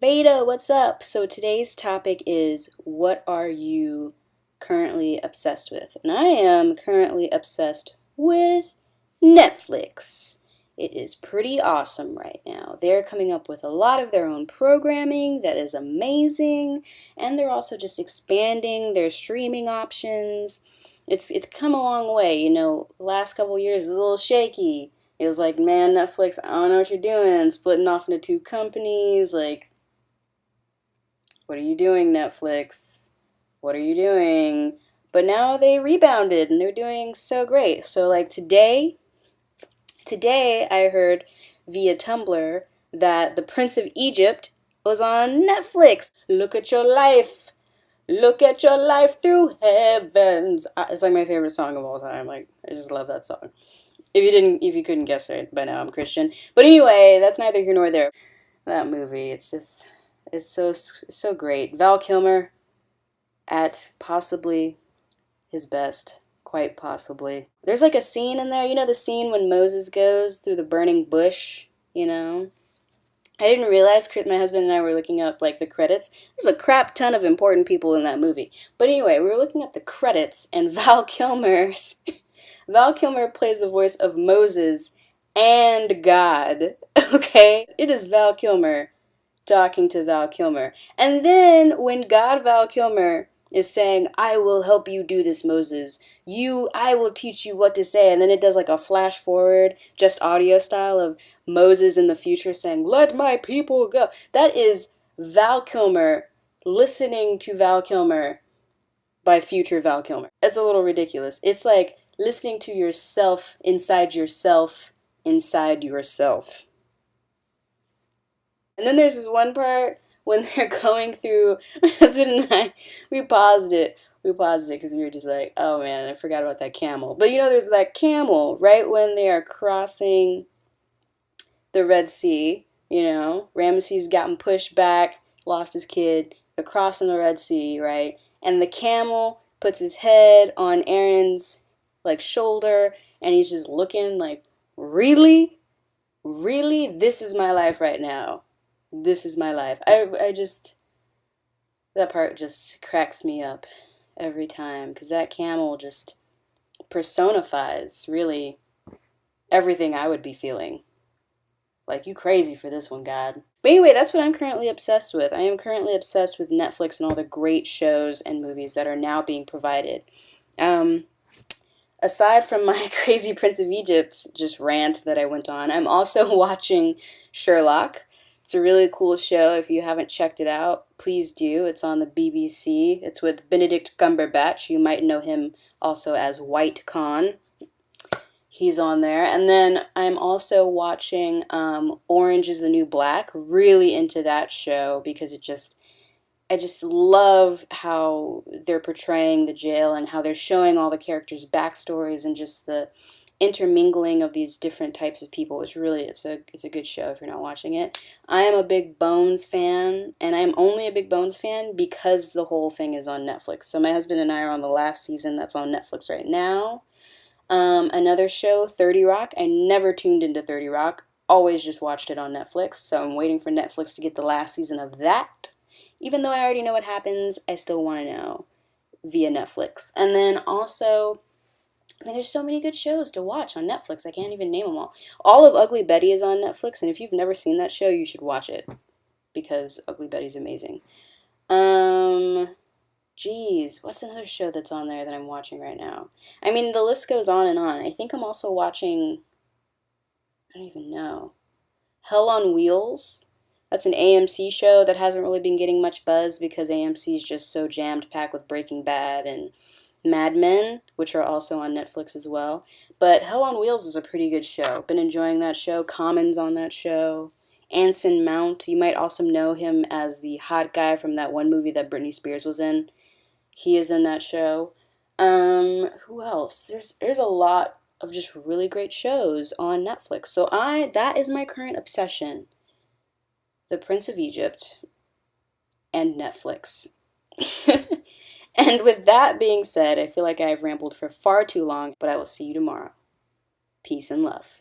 VEDA, what's up? So today's topic is what are you currently obsessed with? And I am currently obsessed with Netflix. It is pretty awesome right now. They're coming up with a lot of their own programming that is amazing, and they're also just expanding their streaming options. It's come a long way. The last couple years is a little shaky. It was like, man, Netflix, I don't know what you're doing, splitting off into two companies, like, what are you doing, Netflix? What are you doing? But now they rebounded and they're doing so great. So like today I heard via Tumblr that The Prince of Egypt was on Netflix. Look at your life. Look at your life through heavens. It's like my favorite song of all time. Like, I just love that song. If you couldn't guess it by now, I'm Christian. But anyway, that's neither here nor there. That movie, it's so great. Val Kilmer at possibly his best, quite possibly. There's like a scene in there, the scene when Moses goes through the burning bush. I didn't realize, my husband and I were looking up like the credits. There's a crap ton of important people in that movie. But anyway, we were looking up the credits, and Val Kilmer plays the voice of Moses and God. Okay? It is Val Kilmer talking to Val Kilmer. And then when God Val Kilmer is saying, I will help you do this, Moses. I will teach you what to say. And then it does like a flash forward, just audio style of Moses in the future saying, let my people go. That is Val Kilmer listening to Val Kilmer by future Val Kilmer. It's a little ridiculous. It's like listening to yourself inside yourself inside yourself. And then there's this one part when they're going through, my husband and I, we paused it. We paused it because we were just like, oh man, I forgot about that camel. But there's that camel right when they are crossing the Red Sea. Ramesses gotten pushed back, lost his kid. They're crossing the Red Sea, right? And the camel puts his head on Aaron's like shoulder, and he's just looking like, really? Really? This is my life right now. This is my life. That part just cracks me up every time, because that camel just personifies really everything I would be feeling. Like, you crazy for this one, God. But anyway, that's what I'm currently obsessed with. I am currently obsessed with Netflix and all the great shows and movies that are now being provided. Aside from my crazy Prince of Egypt just rant that I went on, I'm also watching Sherlock. It's a really cool show. If you haven't checked it out, please do. It's on the BBC. It's with Benedict Cumberbatch. You might know him also as White Khan. He's on there. And then I'm also watching Orange is the New Black. Really into that show because I just love how they're portraying the jail and how they're showing all the characters' backstories and just the intermingling of these different types of people. It's a good show if you're not watching it. I am a big Bones fan, and I'm only a big Bones fan because the whole thing is on Netflix. So my husband and I are on the last season that's on Netflix right now. Another show, 30 Rock. I never tuned into 30 Rock. Always just watched it on Netflix. So I'm waiting for Netflix to get the last season of that. Even though I already know what happens, I still want to know via Netflix. And then also, there's so many good shows to watch on Netflix. I can't even name them all. All of Ugly Betty is on Netflix, and if you've never seen that show, you should watch it because Ugly Betty's amazing. Geez, what's another show that's on there that I'm watching right now? I mean, the list goes on and on. I think I'm also watching, I don't even know, Hell on Wheels. That's an AMC show that hasn't really been getting much buzz because AMC is just so jammed packed with Breaking Bad and Mad Men, which are also on Netflix as well. But Hell on Wheels is a pretty good show. Been enjoying that show. Common's on that show. Anson Mount, you might also know him as the hot guy from that one movie that Britney Spears was in. He is in that show. Who else? There's a lot of just really great shows on Netflix. So that is my current obsession. The Prince of Egypt and Netflix. And with that being said, I feel like I've rambled for far too long, but I will see you tomorrow. Peace and love.